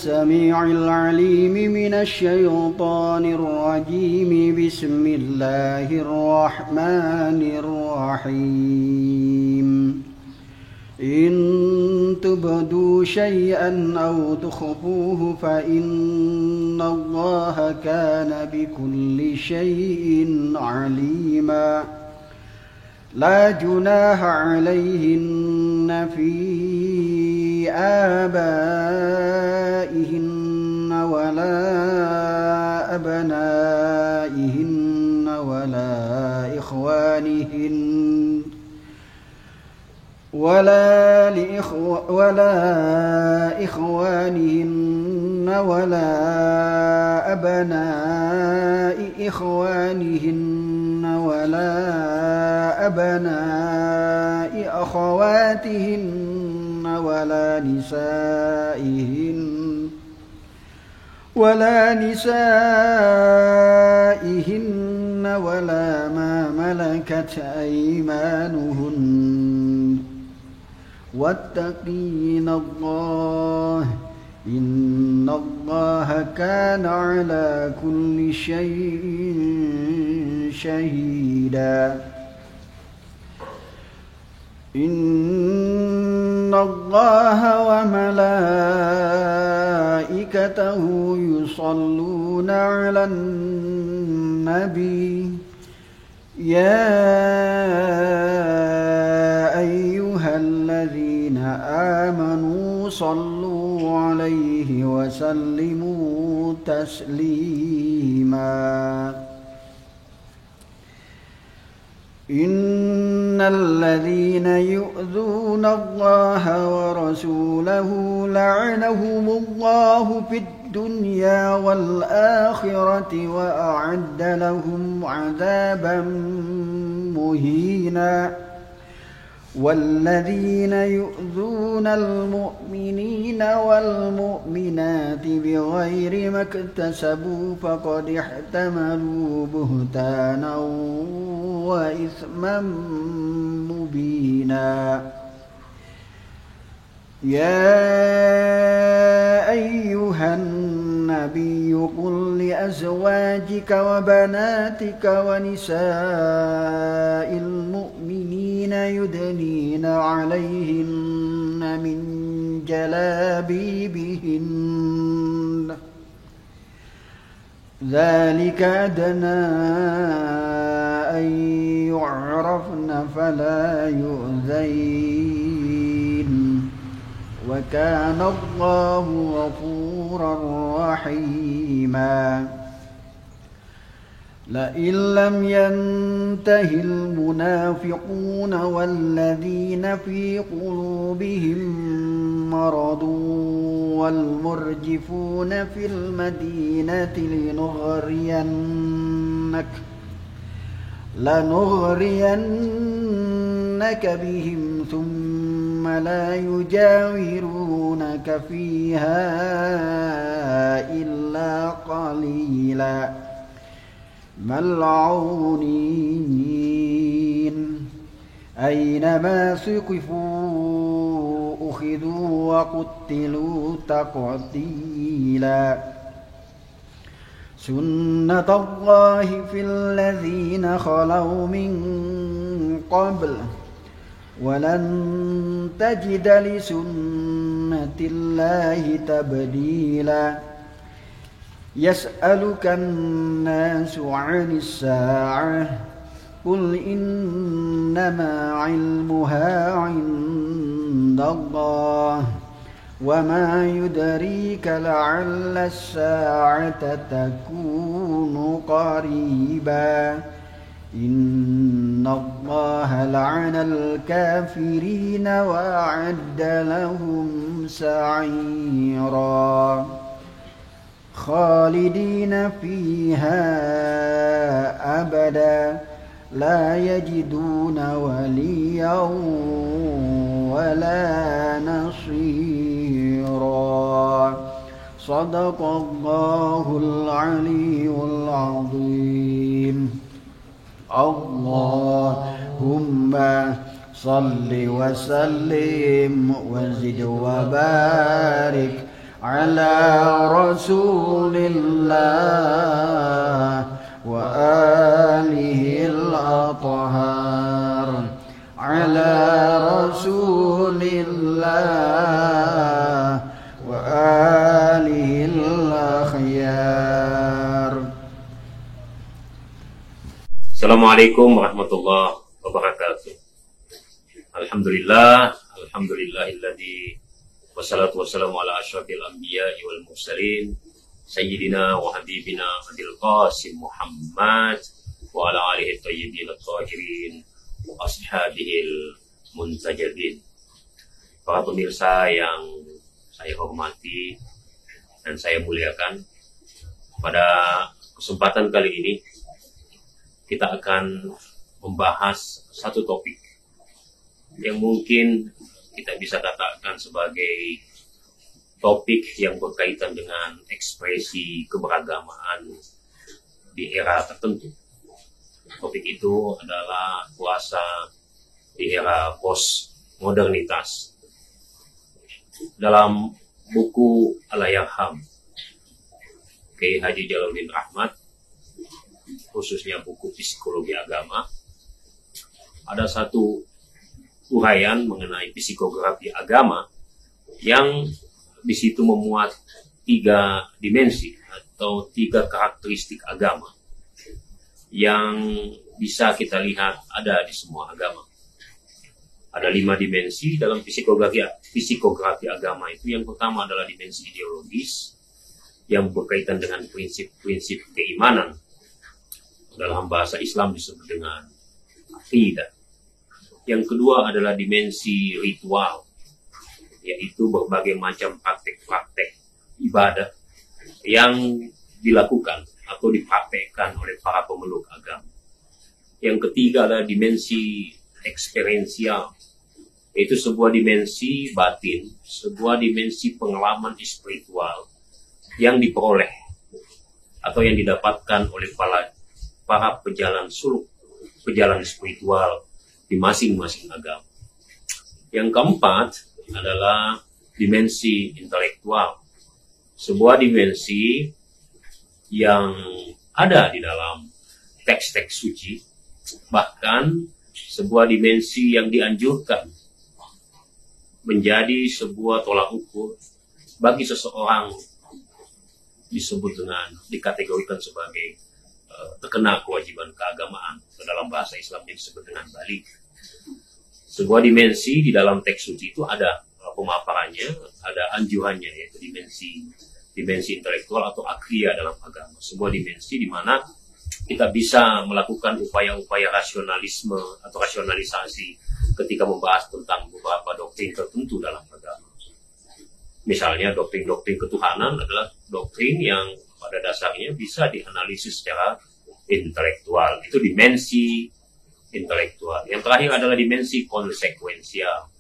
السميع العليم من الشيطان الرجيم. بسم الله الرحمن الرحيم. إن تبدوا شيئا أو تخفوه فإن الله كان بكل شيء عليما. لا جناح عليهن في آبائهن ولا أبنائهن ولا إخوانهن ولا أبناء إخوانهن ولا أبناء أخواتهن ولا نسائهن ولا ما ملكت أيمانهن واتقين الله إن الله كان على كل شيء شهيدا. إن الله وملائكته يصلون على النبي يا أيها الذين آمنوا صلوا عليه وسلموا تسليما. إن الذين يؤذون الله ورسوله لعنهم الله في الدنيا والآخرة وأعد لهم عذابا مهينا. والذين يؤذون المؤمنين والمؤمنات بغير ما اكتسبوا فقد احتملوا بهتانا وإثما مبينا. يا أيها النبي قل لأزواجك وبناتك ونساء المؤمنين يدنين عليهن من جلابيبهن ذلك أدنى أن يعرفن فلا يؤذين وكان الله غفورا رحيما. لئن لم ينته المنافقون والذين في قلوبهم مرض والمرجفون في المدينة لنغرينك بهم ثم لا يجاورونك فيها إلا قليلا ملعونين أينما ثقفوا أخذوا وقتلوا تقتيلا. سنة الله في الذين خلوا من قبل ولن تجد لسنة الله تبديلا. يسألك الناس عن الساعة قل إنما علمها عند الله وما يدريك لعل الساعة تكون قريبا. إن الله لعن الكافرين وأعد لهم سعيرا خالدين فيها أبدا لا يجدون وليا ولا نصيرا. صدق الله العلي العظيم. اللهم صل وسلم وزد وبارك على رسول الله وآله الأطهار على رسول الله وآله الأخيار. Assalamualaikum warahmatullahi wabarakatuh. Alhamdulillahilladzi wassalatu wassalamu ala asyrafil anbiya'i wal mursalin sayyidina wa habibina Abul Qasim Muhammad wa ala alihi thayyibin at-tahirin wa ashabihil muntajabin. Para pemirsa yang saya hormati dan saya muliakan, pada kesempatan kali ini kita akan membahas satu topik yang mungkin kita bisa katakan sebagai topik yang berkaitan dengan ekspresi keberagamaan di era tertentu. Topik itu adalah puasa di era postmodernitas. Dalam buku Al-Yarham Kiai Haji Jalaluddin Ahmad, khususnya buku Psikologi Agama, ada satu uraian mengenai psikografi agama yang di situ memuat 3 dimensi atau 3 karakteristik agama yang bisa kita lihat ada di semua agama. Ada 5 dimensi dalam psikografi agama itu. Yang pertama adalah dimensi ideologis yang berkaitan dengan prinsip-prinsip keimanan. Dalam bahasa Islam disebut dengan aqidah. Yang kedua adalah dimensi ritual, yaitu berbagai macam praktek-praktek ibadah yang dilakukan atau dipraktekkan oleh para pemeluk agama. Yang ketiga adalah dimensi eksperiensial, yaitu sebuah dimensi batin, sebuah dimensi pengalaman spiritual yang diperoleh atau yang didapatkan oleh para pejalan suluk, pejalan spiritual di masing-masing agama. Yang keempat adalah dimensi intelektual, sebuah dimensi yang ada di dalam teks-teks suci, bahkan sebuah dimensi yang dianjurkan menjadi sebuah tolak ukur bagi seseorang dikategorikan sebagai terkena kewajiban keagamaan. Dalam bahasa Islam disebut dengan balik. Sebuah dimensi di dalam teks suci itu ada pemaparannya, ada anjurannya, yaitu dimensi intelektual atau akliya dalam agama. Sebuah dimensi di mana kita bisa melakukan upaya-upaya rasionalisme atau rasionalisasi ketika membahas tentang beberapa doktrin tertentu dalam agama. Misalnya doktrin-doktrin ketuhanan adalah doktrin yang pada dasarnya bisa dianalisis secara intelektual. Itu dimensi intelektual. Yang terakhir adalah dimensi konsekuensial.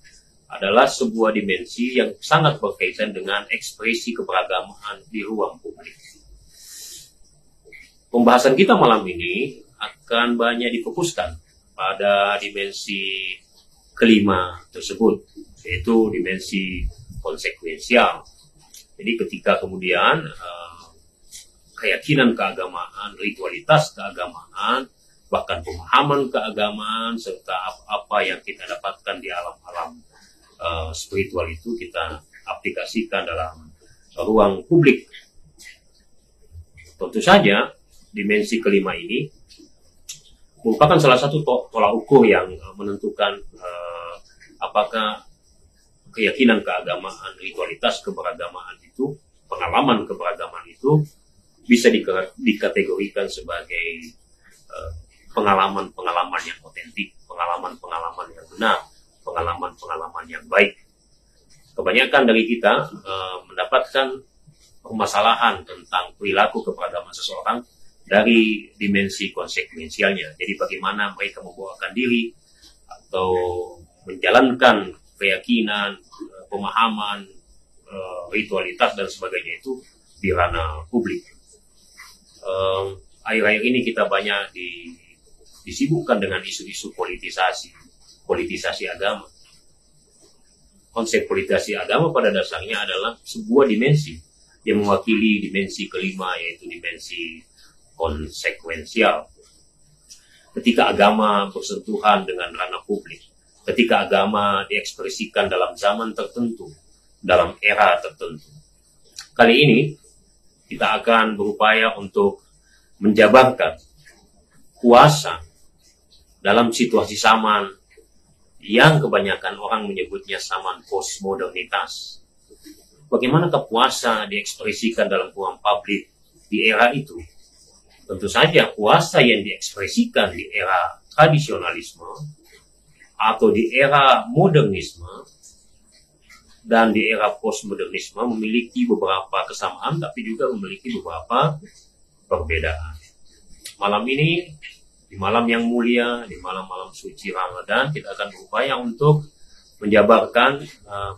Adalah sebuah dimensi yang sangat berkaitan dengan ekspresi keberagamaan di ruang publik. Pembahasan kita malam ini akan banyak difokuskan pada dimensi kelima tersebut, yaitu dimensi konsekuensial. Jadi ketika kemudian keyakinan keagamaan, ritualitas keagamaan, bahkan pemahaman keagamaan, serta apa yang kita dapatkan di alam-alam spiritual itu kita aplikasikan dalam ruang publik. Tentu saja dimensi kelima ini merupakan salah satu tolak ukur yang menentukan apakah keyakinan keagamaan, ritualitas keberagamaan itu, pengalaman keberagaman itu bisa dikategorikan sebagai pengalaman-pengalaman yang otentik, pengalaman-pengalaman yang benar, pengalaman-pengalaman yang baik. Kebanyakan dari kita mendapatkan permasalahan tentang perilaku keberagaman seseorang dari dimensi konsekuensialnya. Jadi bagaimana mereka membawakan diri atau menjalankan keyakinan, pemahaman, ritualitas dan sebagainya itu di ranah publik. Akhir-akhir ini kita banyak disibukkan dengan isu-isu politisasi agama. konsep politisasi agama pada dasarnya adalah sebuah dimensi yang mewakili dimensi kelima, yaitu dimensi konsekuensial. Ketika agama bersentuhan dengan ranah publik, ketika agama diekspresikan dalam zaman tertentu, dalam era tertentu. Kali ini kita akan berupaya untuk menjabarkan kuasa dalam situasi zaman yang kebanyakan orang menyebutnya zaman postmodernitas. Bagaimanakah puasa diekspresikan dalam ruang publik di era itu? Tentu saja puasa yang diekspresikan di era tradisionalisme atau di era modernisme dan di era postmodernisme memiliki beberapa kesamaan, tapi juga memiliki beberapa perbedaan. Malam ini, di malam yang mulia, di malam-malam suci Ramadan, kita akan berupaya untuk menjabarkan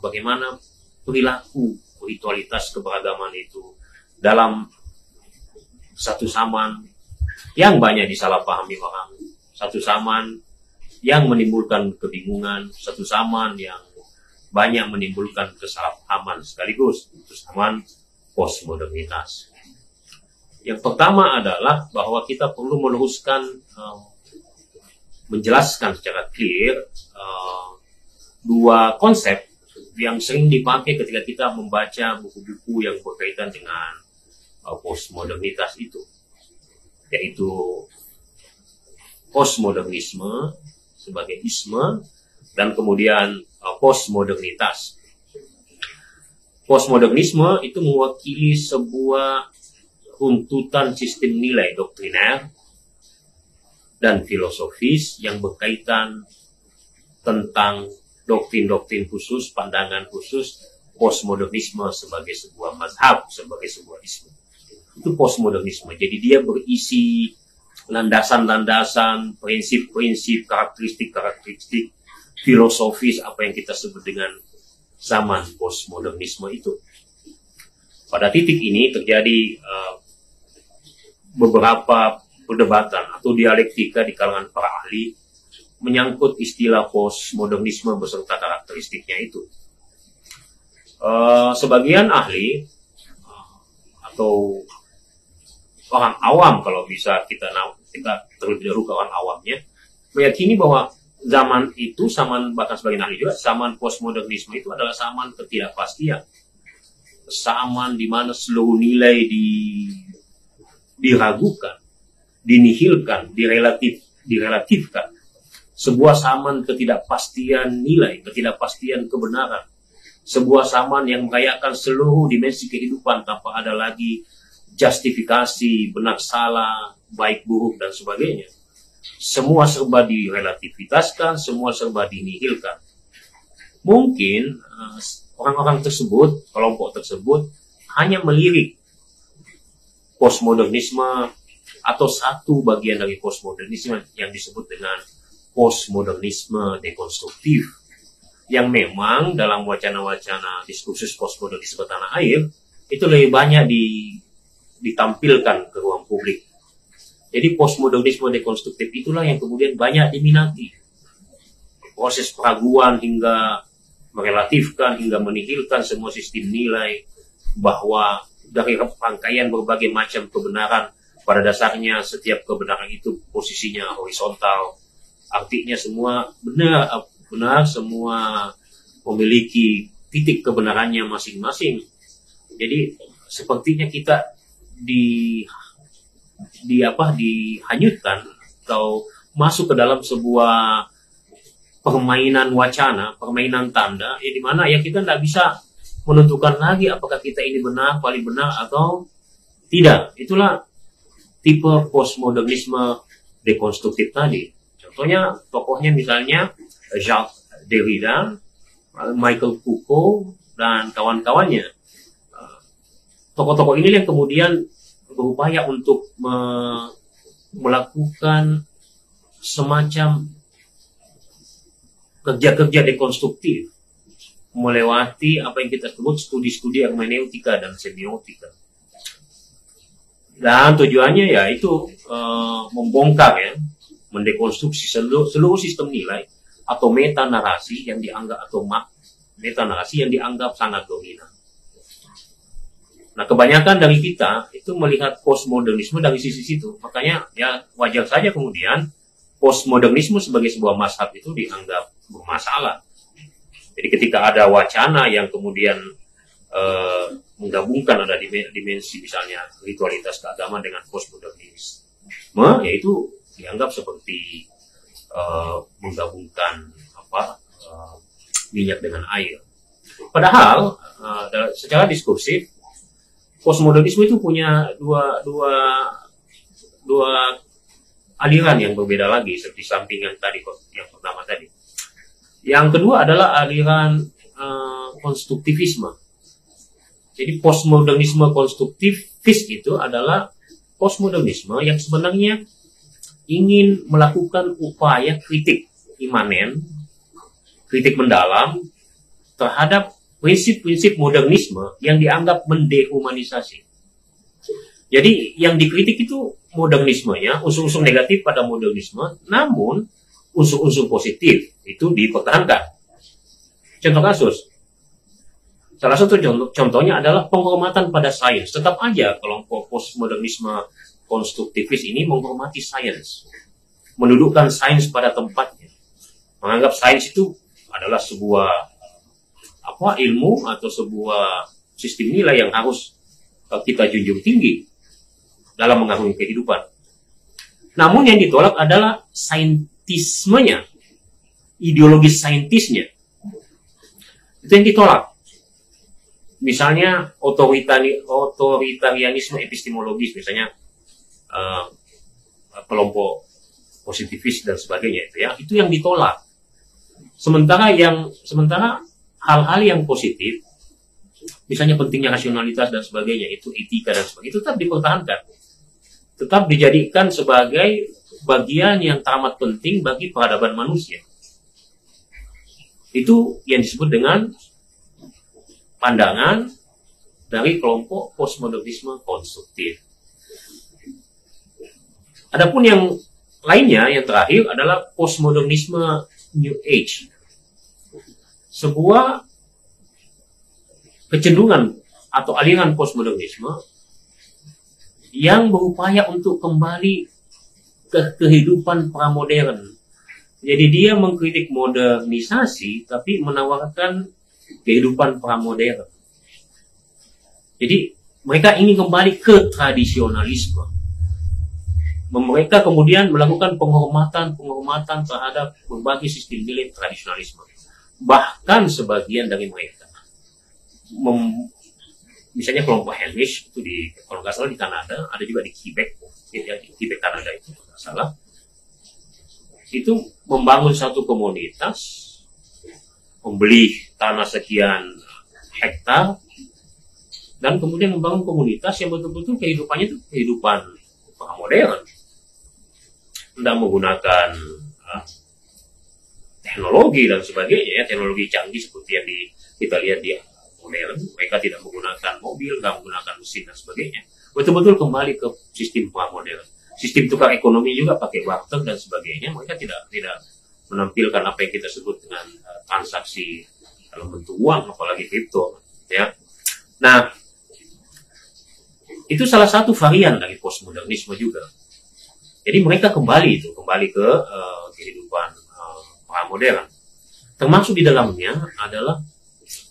bagaimana perilaku ritualitas keberagaman itu dalam satu zaman yang banyak disalahpahami orang, satu zaman yang menimbulkan kebingungan, satu zaman yang banyak menimbulkan kesalahpahaman sekaligus, itu zaman postmodernitas. Yang pertama adalah bahwa kita perlu meluruskan, menjelaskan secara clear dua konsep yang sering dipakai ketika kita membaca buku-buku yang berkaitan dengan postmodernitas itu, yaitu postmodernisme sebagai isme dan kemudian postmodernitas. Postmodernisme itu mewakili sebuah runtutan sistem nilai doktriner dan filosofis yang berkaitan tentang doktrin-doktrin khusus, pandangan khusus, postmodernisme sebagai sebuah mazhab, sebagai sebuah isme. Itu postmodernisme. Jadi dia berisi landasan-landasan, prinsip-prinsip, karakteristik-karakteristik filosofis apa yang kita sebut dengan zaman postmodernisme itu. Pada titik ini terjadi beberapa perdebatan atau dialektika di kalangan para ahli menyangkut istilah postmodernisme beserta karakteristiknya itu. Sebagian ahli atau orang awam, kalau bisa kita terlebih dahulu ke orang awamnya, meyakini bahwa zaman itu, bahkan sebagian ahli juga, zaman postmodernisme itu adalah zaman ketidakpastian, zaman di mana seluruh nilai diragukan, dinihilkan, direlatifkan. Sebuah zaman ketidakpastian nilai, ketidakpastian kebenaran. Sebuah zaman yang merayakan seluruh dimensi kehidupan tanpa ada lagi justifikasi, benar salah, baik buruk, dan sebagainya. Semua serba direlativitaskan, semua serba dinihilkan. Mungkin orang-orang tersebut, kelompok tersebut, hanya melirik postmodernisme atau satu bagian dari postmodernisme yang disebut dengan postmodernisme dekonstruktif, yang memang dalam wacana-wacana diskursus postmodernisme tanah air itu lebih banyak ditampilkan ke ruang publik. Jadi postmodernisme dekonstruktif itulah yang kemudian banyak diminati. Proses peraguan hingga merelatifkan, hingga menihilkan semua sistem nilai, bahwa dari rangkaian berbagai macam kebenaran, pada dasarnya setiap kebenaran itu posisinya horizontal. Artinya semua benar, semua memiliki titik kebenarannya masing-masing. Jadi sepertinya kita dihanyutkan atau masuk ke dalam sebuah permainan wacana, permainan tanda, di mana ya kita tidak bisa menentukan lagi apakah kita ini benar, paling benar atau tidak. Itulah tipe postmodernisme dekonstruktif tadi. Contohnya tokohnya misalnya Jacques Derrida, Michael Foucault, dan kawan-kawannya. Tokoh-tokoh ini yang kemudian berupaya untuk melakukan semacam kerja-kerja dekonstruktif, melewati apa yang kita sebut studi-studi hermeneutika dan semiotika. Dan tujuannya ya itu membongkar, ya, mendekonstruksi seluruh sistem nilai atau meta narasi yang dianggap, atau metanarasi yang dianggap sangat dominan. Nah, kebanyakan dari kita itu melihat postmodernisme dari sisi situ. Makanya ya wajar saja kemudian postmodernisme sebagai sebuah mazhab itu dianggap bermasalah. Jadi ketika ada wacana yang kemudian menggabungkan ada dimensi misalnya ritualitas keagamaan dengan postmodernisme, yaitu dianggap seperti menggabungkan minyak dengan air. Padahal secara diskursif postmodernisme itu punya dua aliran yang berbeda lagi seperti sampingan tadi yang pertama tadi. Yang kedua adalah aliran konstruktivisme. Jadi postmodernisme konstruktivis itu adalah postmodernisme yang sebenarnya ingin melakukan upaya kritik imanen, kritik mendalam terhadap prinsip-prinsip modernisme yang dianggap mendehumanisasi. Jadi yang dikritik itu modernismenya, unsur-unsur negatif pada modernisme, namun unsur-unsur positif itu dipertahankan. Contoh kasus, salah satu contohnya adalah penghormatan pada sains. Tetap aja kelompok postmodernisme konstruktivis ini menghormati sains, mendudukkan sains pada tempatnya, menganggap sains itu adalah sebuah ilmu atau sebuah sistem nilai yang harus kita junjung tinggi dalam mengarungi kehidupan. Namun yang ditolak adalah saintismenya, ideologi saintisnya. Itu yang ditolak. Misalnya otoritarianisme epistemologis, misalnya kelompok positivis dan sebagainya itu yang ditolak. Sementara hal-hal yang positif, misalnya pentingnya rasionalitas dan sebagainya, itu etika dan sebagainya, itu tetap dipertahankan. Tetap dijadikan sebagai bagian yang teramat penting bagi peradaban manusia. Itu yang disebut dengan pandangan dari kelompok postmodernisme konstruktif. Adapun yang lainnya, yang terakhir adalah postmodernisme New Age. Sebuah kecenderungan atau aliran postmodernisme yang berupaya untuk kembali ke kehidupan pramodern. Jadi dia mengkritik modernisasi tapi menawarkan kehidupan pramodern. Jadi mereka ingin kembali ke tradisionalisme. Mereka kemudian melakukan penghormatan terhadap berbagai sistem nilai tradisionalisme. Bahkan sebagian dari mereka, misalnya kelompok Helmish itu kalau nggak salah di Kanada, ada juga di Quebec, di Quebec Kanada itu nggak salah, itu membangun satu komunitas, membeli tanah sekian hektar, dan kemudian membangun komunitas yang betul-betul kehidupannya itu kehidupan modern, tidak menggunakan teknologi dan sebagainya, teknologi canggih seperti yang kita lihat di modern. Mereka tidak menggunakan mobil, tidak menggunakan mesin dan sebagainya. Betul-betul kembali ke sistem pramodern. Sistem tukar ekonomi juga pakai barter dan sebagainya. Mereka tidak menampilkan apa yang kita sebut dengan transaksi dalam bentuk uang, apalagi kripto. Ya. Nah, itu salah satu varian dari postmodernisme juga. Jadi mereka kembali ke kehidupan pramodern. Termasuk di dalamnya adalah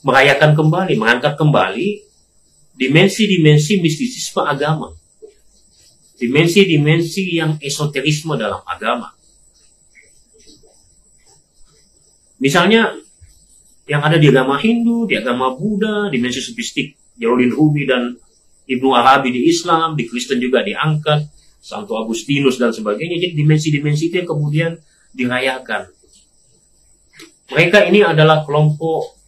merayakan kembali, mengangkat kembali dimensi-dimensi mistisisme agama. Dimensi-dimensi yang esoterisme dalam agama. Misalnya yang ada di agama Hindu, di agama Buddha, dimensi sofistik Jalaluddin Rumi dan Ibnu Arabi di Islam, di Kristen juga diangkat, Santo Agustinus dan sebagainya. Jadi dimensi-dimensi itu yang kemudian dirayakan. Mereka ini adalah kelompok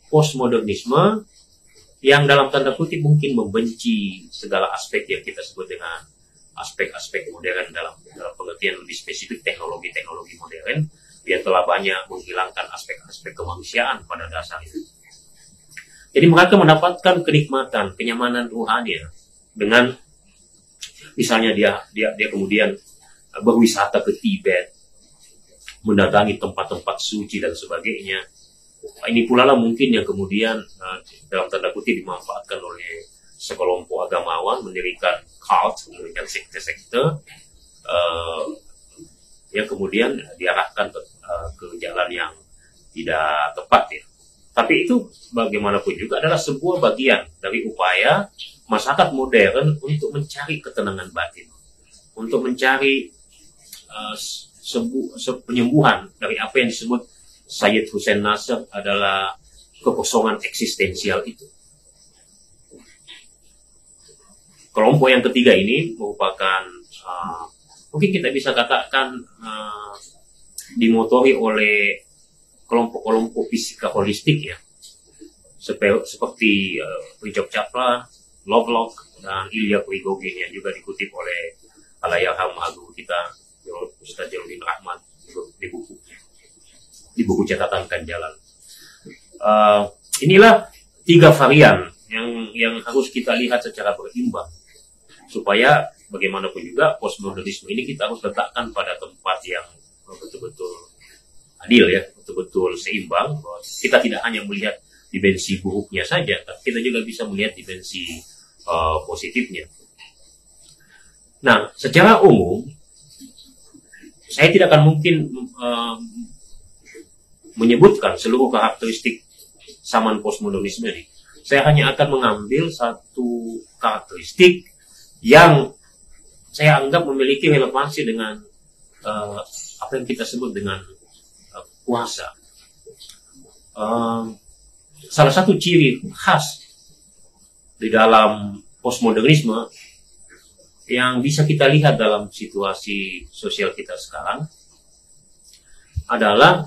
postmodernisme yang dalam tanda kutip mungkin membenci segala aspek yang kita sebut dengan aspek-aspek modern dalam pengertian lebih spesifik teknologi-teknologi modern yang telah banyak menghilangkan aspek-aspek kemanusiaan pada dasarnya. Jadi mereka mendapatkan kenikmatan, kenyamanan rohani dengan misalnya dia kemudian berwisata ke Tibet, mendatangi tempat-tempat suci dan sebagainya, Ini pula lah mungkin yang kemudian dalam tanda kutip dimanfaatkan oleh sekelompok agamawan, mendirikan cult, mendirikan sekte-sekte yang kemudian diarahkan ke jalan yang tidak tepat ya. Tapi itu bagaimanapun juga adalah sebuah bagian dari upaya masyarakat modern untuk mencari ketenangan batin, untuk mencari penyembuhan dari apa yang disebut Sayyid Hussein Nasr adalah kekosongan eksistensial itu. Kelompok yang ketiga ini merupakan mungkin kita bisa katakan dimotori oleh kelompok-kelompok fisika holistik ya, seperti Richard Chapla, Lovelock, dan Ilya Prigogine yang juga dikutip oleh Allahyarham guru kita Ustaz Jaludin Rahmat di buku catatan Kan Jalan. Inilah 3 varian yang harus kita lihat secara berimbang, supaya bagaimanapun juga postmodernisme ini kita harus letakkan pada tempat yang betul-betul adil ya, betul-betul seimbang. Kita tidak hanya melihat dimensi buruknya saja, tapi kita juga bisa melihat dimensi positifnya. Nah, secara umum saya tidak akan mungkin menyebutkan seluruh karakteristik zaman postmodernisme ini. Saya hanya akan mengambil satu karakteristik yang saya anggap memiliki relevansi dengan apa yang kita sebut dengan kuasa. Salah satu ciri khas di dalam postmodernisme yang bisa kita lihat dalam situasi sosial kita sekarang adalah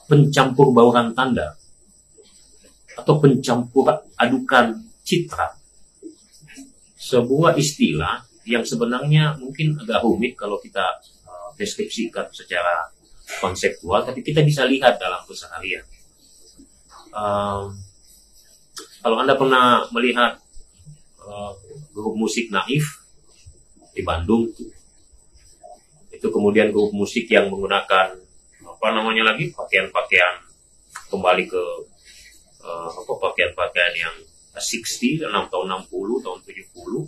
pencampur bauran tanda atau pencampur adukan citra. Sebuah istilah yang sebenarnya mungkin agak rumit kalau kita deskripsikan secara konseptual, tapi kita bisa lihat dalam keseharian. Kalau Anda pernah melihat grup musik Naif di Bandung, itu kemudian grup musik yang menggunakan pakaian-pakaian kembali ke pakaian-pakaian yang 60, 6 tahun 60, tahun 70,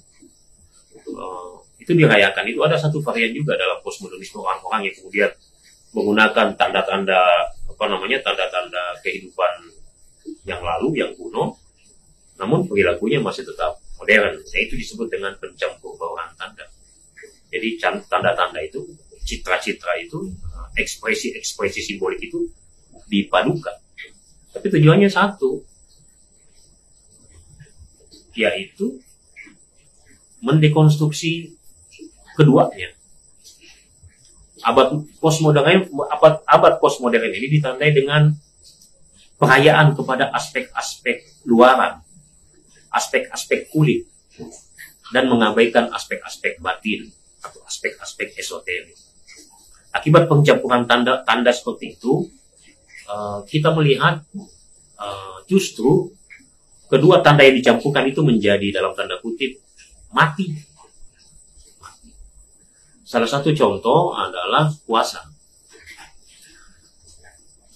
itu dirayakan. Itu ada satu varian juga dalam postmodernisme, orang-orang yang kemudian menggunakan tanda-tanda tanda-tanda kehidupan yang lalu, yang kuno, namun perilakunya masih tetap modern. Nah, itu disebut dengan pencampur bauran tanda. Jadi tanda-tanda itu, citra-citra itu, ekspresi-ekspresi simbolik itu dipadukan. Tapi tujuannya satu, yaitu mendekonstruksi keduanya. Abad postmodern ini ditandai dengan perayaan kepada aspek-aspek luaran, aspek-aspek kulit, dan mengabaikan aspek-aspek batin atau aspek-aspek esoterik. Akibat pencampuran tanda seperti itu, kita melihat justru kedua tanda yang dicampurkan itu menjadi dalam tanda kutip mati. Salah satu contoh adalah puasa.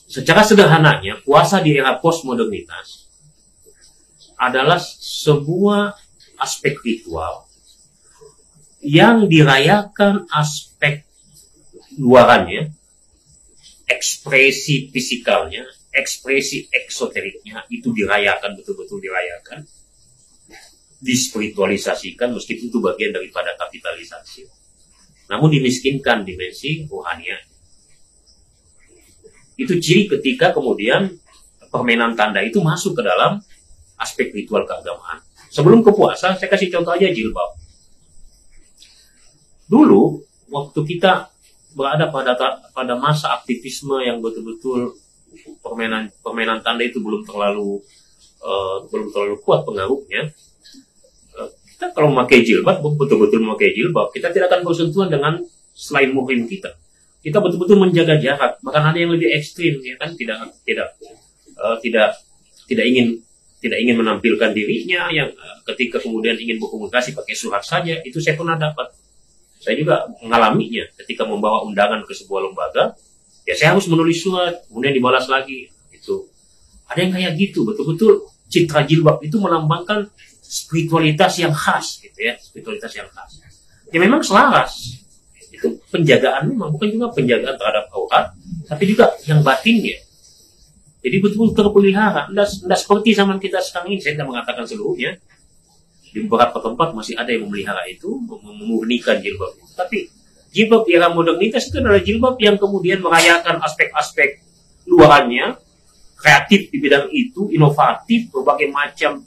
Secara sederhananya, puasa di era postmodernitas adalah sebuah aspek ritual yang dirayakan aspek luarannya, ekspresi fisikalnya, ekspresi eksoteriknya itu dirayakan, betul-betul dirayakan, dispiritualisasikan, meskipun itu bagian daripada kapitalisasi, namun dimiskinkan dimensi rohania. Itu ciri ketika kemudian permainan tanda itu masuk ke dalam aspek ritual keagamaan. Sebelum ke puasa, saya kasih contoh aja jilbab. Dulu, waktu kita berada pada masa aktivisme yang betul-betul permainan tanda itu belum terlalu kuat pengaruhnya, kita kalau memakai jilbab, betul-betul memakai jilbab, kita tidak akan bersentuhan dengan selain muhrim kita. Kita betul-betul menjaga jarak. Bahkan ada yang lebih ekstrim, ya kan, tidak ingin menampilkan dirinya, yang ketika kemudian ingin berkomunikasi pakai surat saja. Itu saya pernah dapat. Saya juga mengalaminya ketika membawa undangan ke sebuah lembaga Ya saya harus menulis surat, kemudian dibalas lagi. Itu ada yang kayak gitu, betul-betul citra jilbab itu melambangkan spiritualitas yang khas, gitu ya, spiritualitas yang khas. Ya memang selaras. Itu penjagaan memang, bukan juga penjagaan terhadap aurat, tapi juga yang batinnya. Jadi betul-betul terpelihara. Tidak seperti zaman kita sekarang ini, saya tidak mengatakan seluruhnya. Di beberapa tempat masih ada yang memelihara itu, memurnikan jilbab. Tapi jilbab era modernitas itu adalah jilbab yang kemudian merayakan aspek-aspek luarannya, kreatif di bidang itu, inovatif, berbagai macam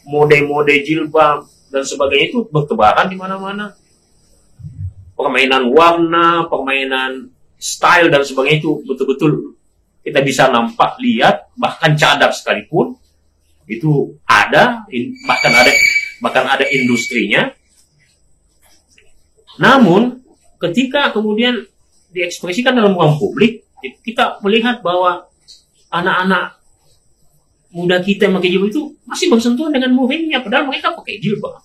mode-mode jilbab dan sebagainya itu bertebaran di mana-mana. Permainan warna, permainan style dan sebagainya itu betul-betul kita bisa nampak, lihat, bahkan cadar sekalipun itu ada, bahkan ada industrinya. Namun ketika kemudian diekspresikan dalam ruang publik, kita melihat bahwa anak-anak muda kita yang pakai jilbab itu masih bersentuhan dengan muhrimnya, padahal mereka pakai jilbab,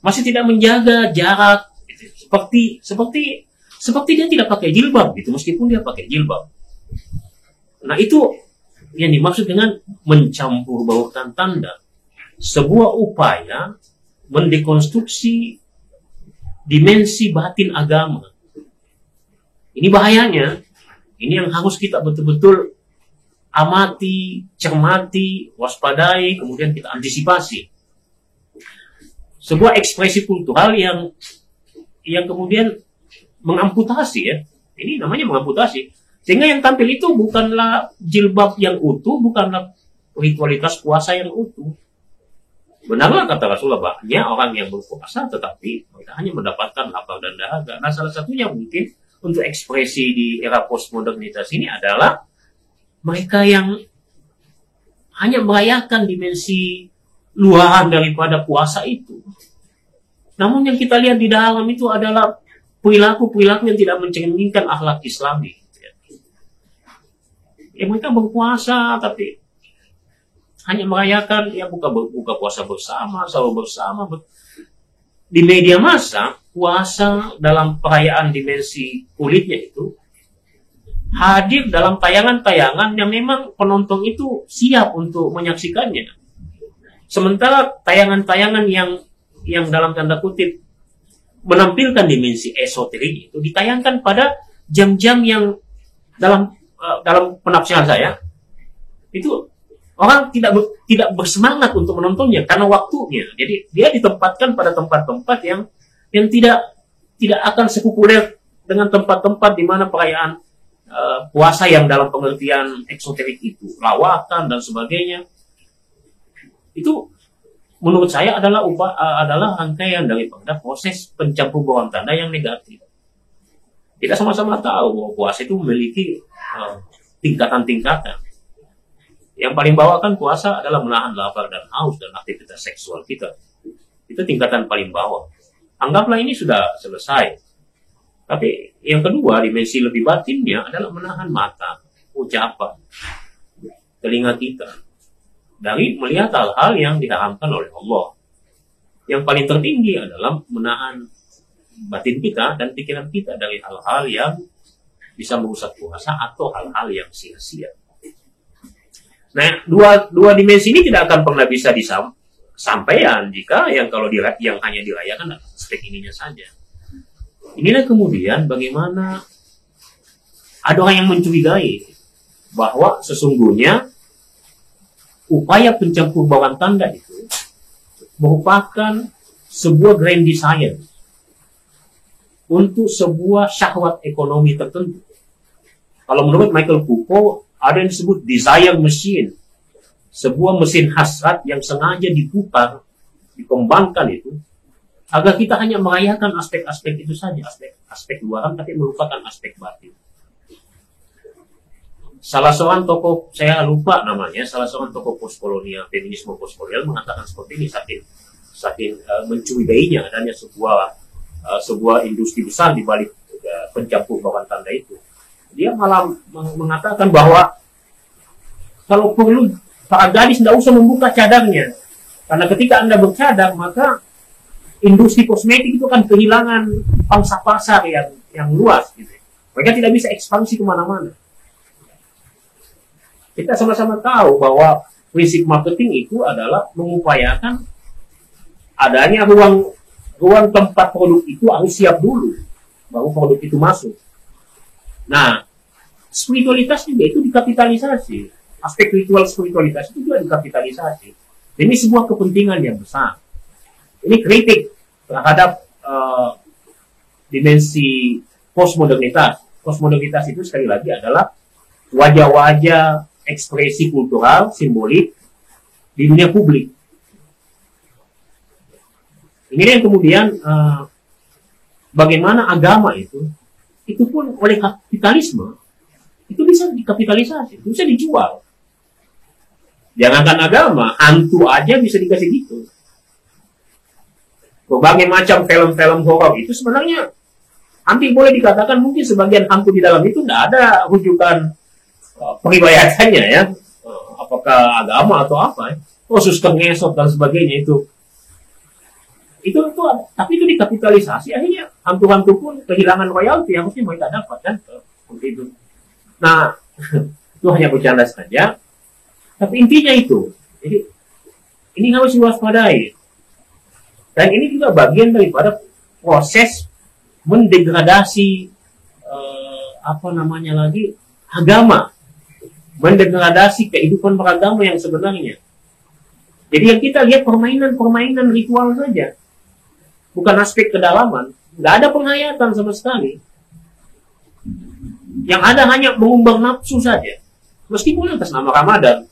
masih tidak menjaga jarak, gitu. Seperti dia tidak pakai jilbab, gitu, meskipun dia pakai jilbab. Nah itu yang dimaksud dengan mencampur baurkan tanda, sebuah upaya mendekonstruksi dimensi batin agama. Ini bahayanya, ini yang harus kita betul-betul amati, cermati, waspadai, kemudian kita antisipasi. Sebuah ekspresi kultural yang kemudian mengamputasi, ya. Ini namanya mengamputasi. Sehingga yang tampil itu bukanlah jilbab yang utuh, bukanlah ritualitas puasa yang utuh. Benarlah kata Rasulullah, banyak orang yang berpuasa tetapi mereka hanya mendapatkan lapar dan dahaga. Nah, salah satunya mungkin untuk ekspresi di era postmodernitas ini adalah mereka yang hanya merayakan dimensi luaran daripada puasa itu. Namun yang kita lihat di dalam itu adalah perilaku-perilaku yang tidak mencerminkan akhlak Islami. Ya mereka berpuasa tapi hanya merayakan, ya buka puasa bersama, sahur bersama. Di media massa, puasa dalam perayaan dimensi kulitnya itu hadir dalam tayangan-tayangan yang memang penonton itu siap untuk menyaksikannya. Sementara tayangan-tayangan yang dalam tanda kutip menampilkan dimensi esoterik itu ditayangkan pada jam-jam yang dalam penafsiran saya itu orang tidak bersemangat untuk menontonnya karena waktunya. Jadi dia ditempatkan pada tempat-tempat yang tidak akan sepopuler dengan tempat-tempat di mana perayaan puasa yang dalam pengertian eksoterik itu, lawakan dan sebagainya. Itu menurut saya adalah rangkaian daripada proses pencampur bauran tanda yang negatif. Kita sama-sama tahu bahwa puasa itu memiliki tingkatan-tingkatan. Yang paling bawah kan puasa adalah menahan lapar dan haus dan aktivitas seksual kita. Itu tingkatan paling bawah. Anggaplah ini sudah selesai. Tapi yang kedua, dimensi lebih batinnya adalah menahan mata, ucapan, telinga kita dari melihat hal-hal yang diharamkan oleh Allah. Yang paling tertinggi adalah menahan batin kita dan pikiran kita dari hal-hal yang bisa merusak puasa atau hal-hal yang sia-sia. Nah, dua dimensi ini tidak akan pernah bisa disampaikan jika yang hanya dirayakan aspek ininya saja. Inilah kemudian bagaimana ada orang yang mencurigai bahwa sesungguhnya upaya pencampur bauran tanda itu merupakan sebuah grand design untuk sebuah syahwat ekonomi tertentu. Kalau menurut Michael Foucault, ada yang disebut desire machine, sebuah mesin hasrat yang sengaja diputar, dikembangkan itu, agar kita hanya merayakan aspek-aspek itu saja, aspek luaran, tapi melupakan aspek batin. Salah seorang tokoh, saya lupa namanya, salah seorang tokoh postkolonial, feminisme postkolonial mengatakan seperti ini, saking mencurigainya adanya sebuah industri besar di balik pencampur bauran tanda itu. Dia malah mengatakan bahwa kalau perlu para gadis tidak usah membuka cadarnya, karena ketika Anda bercadar maka industri kosmetik itu akan kehilangan pangsa pasar yang luas gitu. Mereka tidak bisa ekspansi kemana-mana. Kita sama-sama tahu bahwa prinsip marketing itu adalah mengupayakan adanya ruang tempat produk itu harus siap dulu, baru produk itu masuk. Nah, spiritualitas juga itu dikapitalisasi. Aspek ritual spiritualitas itu juga dikapitalisasi. Ini sebuah kepentingan yang besar. Ini kritik terhadap dimensi postmodernitas. Postmodernitas itu sekali lagi adalah wajah-wajah ekspresi kultural, simbolik di dunia publik. Ini yang kemudian bagaimana agama itu pun oleh kapitalisme itu bisa dikapitalisasi, bisa dijual. Jangankan agama, hantu aja bisa dikasih gitu. Berbagai macam film-film horor itu sebenarnya hampir boleh dikatakan mungkin sebagian hantu di dalam itu tidak ada rujukan periwayatannya ya, apakah agama atau apa, suster ngesot dan sebagainya itu tapi itu dikapitalisasi, akhirnya hantu-hantu pun kehilangan royalti yang mesti mereka dapat kan, seperti itu. Nah, itu hanya bercanda saja, tapi intinya itu. Jadi ini harus diwaspadai, dan ini juga bagian daripada proses mendegradasi agama, mendegradasi kehidupan beragama yang sebenarnya. Jadi yang kita lihat permainan ritual saja, bukan aspek kedalaman, nggak ada penghayatan sama sekali. Yang ada hanya mengumbar nafsu saja, meskipun atas nama Ramadan.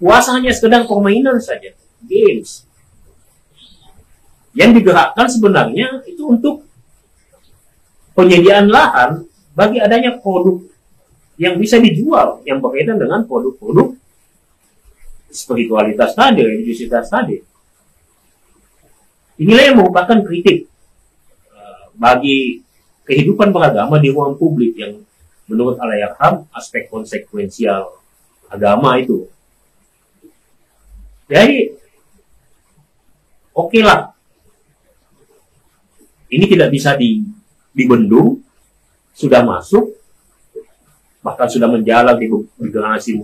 Puasa hanya sekedar permainan saja, games. Yang digerakkan sebenarnya itu untuk penyediaan lahan bagi adanya produk yang bisa dijual, yang berkaitan dengan produk-produk spiritualitas tadi, religiositas tadi. Inilah yang merupakan kritik bagi kehidupan beragama di ruang publik yang menurut Allahyarham aspek konsekuensial agama itu. Jadi, oke lah. Ini tidak bisa dibendung, sudah masuk, bahkan sudah menjalar di generasi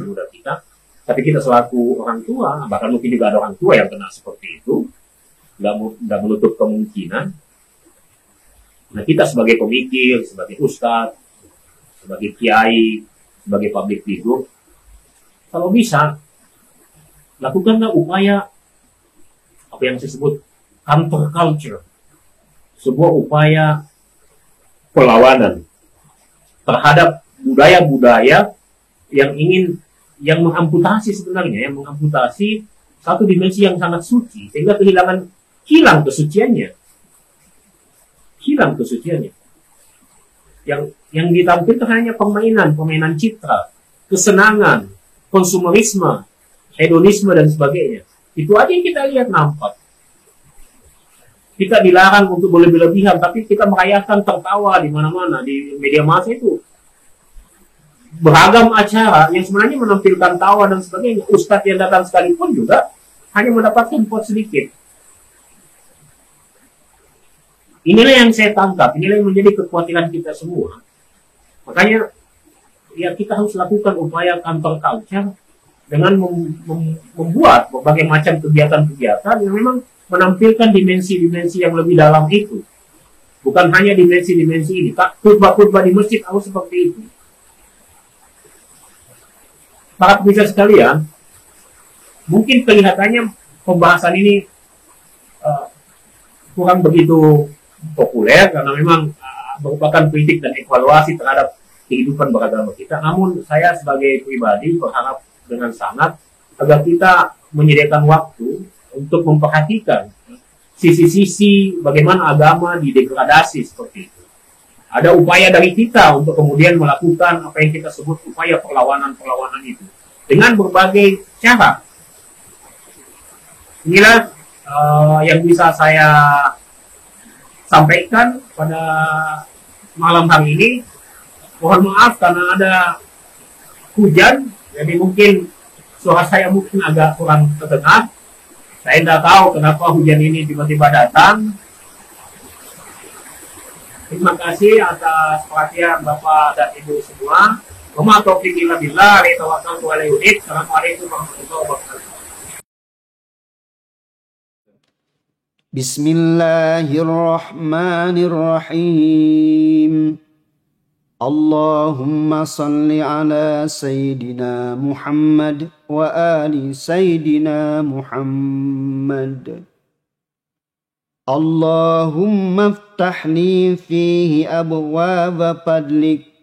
muda kita. Tapi kita selaku orang tua, bahkan mungkin juga ada orang tua yang kena seperti itu, nggak menutup kemungkinan. Nah, kita sebagai pemikir, sebagai ustadz, sebagai kiai, sebagai public figure, kalau bisa, lakukanlah upaya apa yang disebut counter culture, sebuah upaya perlawanan terhadap budaya-budaya yang mengamputasi sebenarnya, yang mengamputasi satu dimensi yang sangat suci, sehingga hilang kesuciannya. Yang ditampilkan hanya permainan citra, kesenangan, konsumerisme, hedonisme dan sebagainya. Itu aja yang kita lihat nampak. Kita dilarang untuk berlebih-lebihan, tapi kita merayakan tertawa di mana-mana, di media massa itu. Beragam acara yang sebenarnya menampilkan tawa dan sebagainya. Ustadz yang datang sekalipun juga hanya mendapatkan pot sedikit. Inilah yang saya tangkap, inilah yang menjadi kekhawatiran kita semua. Makanya ya kita harus lakukan upaya counter culture dengan membuat berbagai macam kegiatan-kegiatan yang memang menampilkan dimensi-dimensi yang lebih dalam itu. Bukan hanya dimensi-dimensi ini. Khutbah-khutbah di masjid harus seperti itu. Para pemirsa sekalian, mungkin kelihatannya pembahasan ini kurang begitu populer karena memang merupakan kritik dan evaluasi terhadap kehidupan beragama kita. Namun saya sebagai pribadi berharap dengan sangat agar kita menyediakan waktu untuk memperhatikan sisi-sisi bagaimana agama didegradasi seperti itu. Ada upaya dari kita untuk kemudian melakukan apa yang kita sebut upaya perlawanan-perlawanan itu dengan berbagai cara. Inilah yang bisa saya sampaikan pada malam hari ini. Mohon maaf karena ada hujan, jadi mungkin suara saya mungkin agak kurang terdengar. Saya tidak tahu kenapa hujan ini tiba-tiba datang. Terima kasih atas perhatian Bapak dan Ibu semua. Wa ma taufiqi illa billah, alaihi tawakkaltu wa alaihi unib. Assalamualaikum warahmatullahi wabarakatuh. Bismillahirrahmanirrahim. Allahumma salli ala Sayyidina Muhammad wa ali Sayyidina Muhammad. Allahumma aftah li fihi abwaba fadlik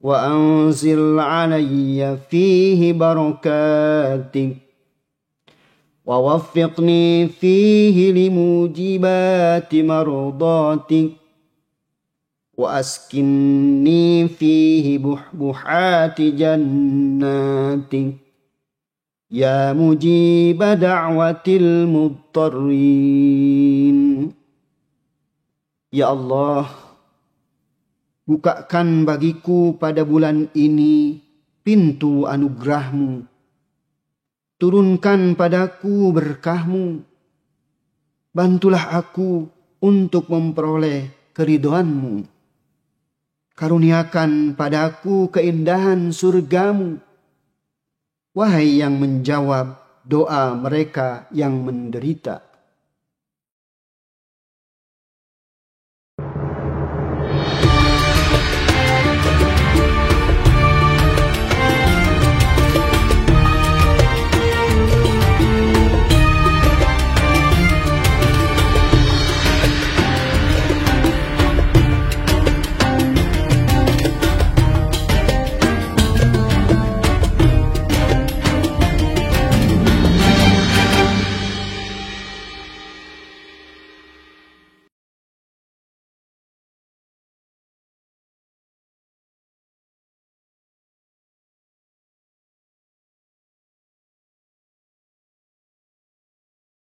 wa anzil alayya fihi barakatik wa waffiqni fihi limujibati mardatik wa askinni fihi buhbuhati jannatik ya mujiba da'watil mudtarrin. Ya Allah, bukakan bagiku pada bulan ini pintu anugerahmu. Turunkan padaku berkahmu. Bantulah aku untuk memperoleh keridhoanmu. Karuniakan padaku keindahan surgamu. Wahai yang menjawab doa mereka yang menderita.